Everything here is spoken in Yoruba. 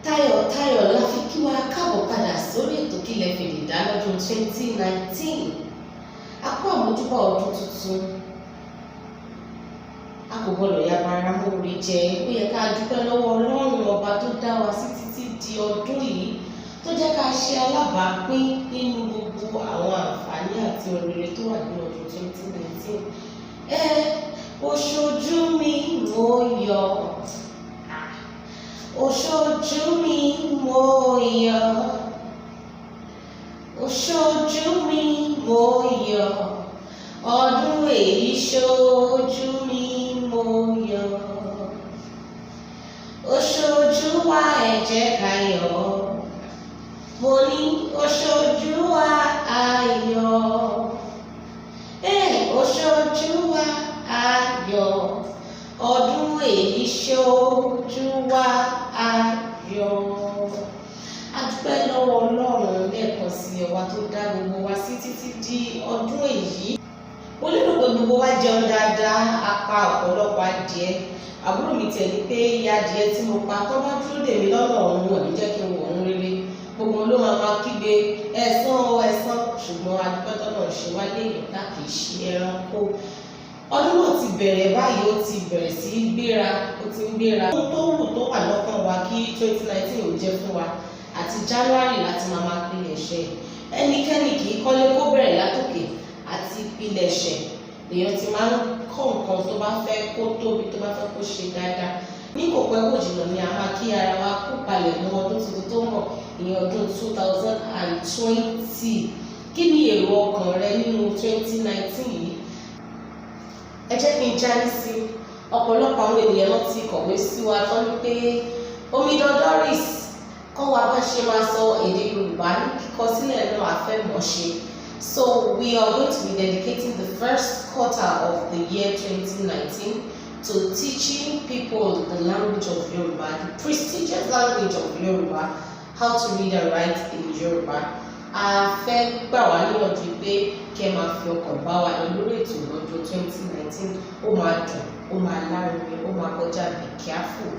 Tayọ̀tayọ̀ la fi kí wa káàbọ̀ padà sórí ètò Kílẹ̀ fèdè dá lọ́dún 2019. A kú àmójúbà ọdún tuntun. A kò gbọdọ̀ yabara mórí jẹ. Ó yẹ ká dúpẹ́ lọ́wọ́ Ọlọ́run ọba tó dá wa sí títí di ọdún yìí, tó jẹ́ ká ṣe alábàápín nínú gbogbo àwọn àǹfààní àti oríire tó wà ní ọdún 2019. Oṣojú mi mo yọ̀. Oṣojú mi mo yọ̀. Oṣojú mi mo yọ̀. Ọdún èyí ṣojú mi mo yọ̀. Oṣojú wa ẹ jẹ́ ká yọ̀. Mo ní oṣojú wa ayọ̀. Oṣojú wa ayọ̀. Ọdún èyí ṣojú wa ayọ̀. A dúpẹ́ lọ́wọ́ Ọlọ́run lẹ́ẹ̀kan sí ọba tó dá gbogbo wa sí títí di ọdún èyí. Mo lérò pé gbogbo wa jẹun dáadáa, a pa ọ̀pọ̀lọpọ̀ adìẹ. Àbúrò mi tiẹ̀ ní pé ìyá adìẹ tí mo pa tó bá dúró dè mí lọ́nà ọ̀run wọ̀ ní jẹ́ kí n wọ̀ ọ̀run rere. Gbogbo ló máa kígbe ẹ̀san o ẹ̀san, ṣùgbọ́n a dúpẹ́ tọ́nà ṣe wá léèyàn tá kì í ṣe ẹranko. Ọdún náà ti bẹ̀rẹ̀ báyìí, ó ti bẹ̀rẹ̀ sí í gbéra, ó ti ń gbéra. Ohun tó wù tó wà lọ́kàn wa kí 2019 ò jẹ́ fún wa, àti January láti máa pilẹ̀ṣẹ̀. Ẹnikẹ́ni kì í kọ́lé kó bẹ̀rẹ̀ látòkè, àti pilẹ̀ṣẹ̀ èèyàn ti máa ń kọ́ nǹkan tó bá fẹ́ kó tóbi, tó bá fẹ́ kó ṣe dáadáa. Ní kò pẹ́ kò jìnnà ni a máa kí ara wa kó palẹ̀ mọ́ ọdún tuntun tó mọ̀, ìyẹn ọdún 2020. Kí ni èrò ọkàn rẹ nínú 2019 yìí? Ẹ jẹ́ kí n jáde sí ọ̀pọ̀lọpọ̀ àwọn ènìyàn náà ti kọ̀wé sí wa tán ní pé Omidan Doris kọ́ wa bá ṣe máa sọ èdè Yorùbá ní kíkọ sílẹ̀ náà a fẹ́ mọ̀ ṣe. So we are going to be dedicating the first quarter of the year 2019 to teaching people the language of Yoruba, the prestigious language of Yoruba, how to read and write in Yoruba. A fẹ́ gbà wá níyànjú pé kẹ́ máa fi ọkàn bá wa lọ lórí ètò lọ́dún 2019. Ó máa dùn, ó máa lárinrin, ó máa kọjá be careful.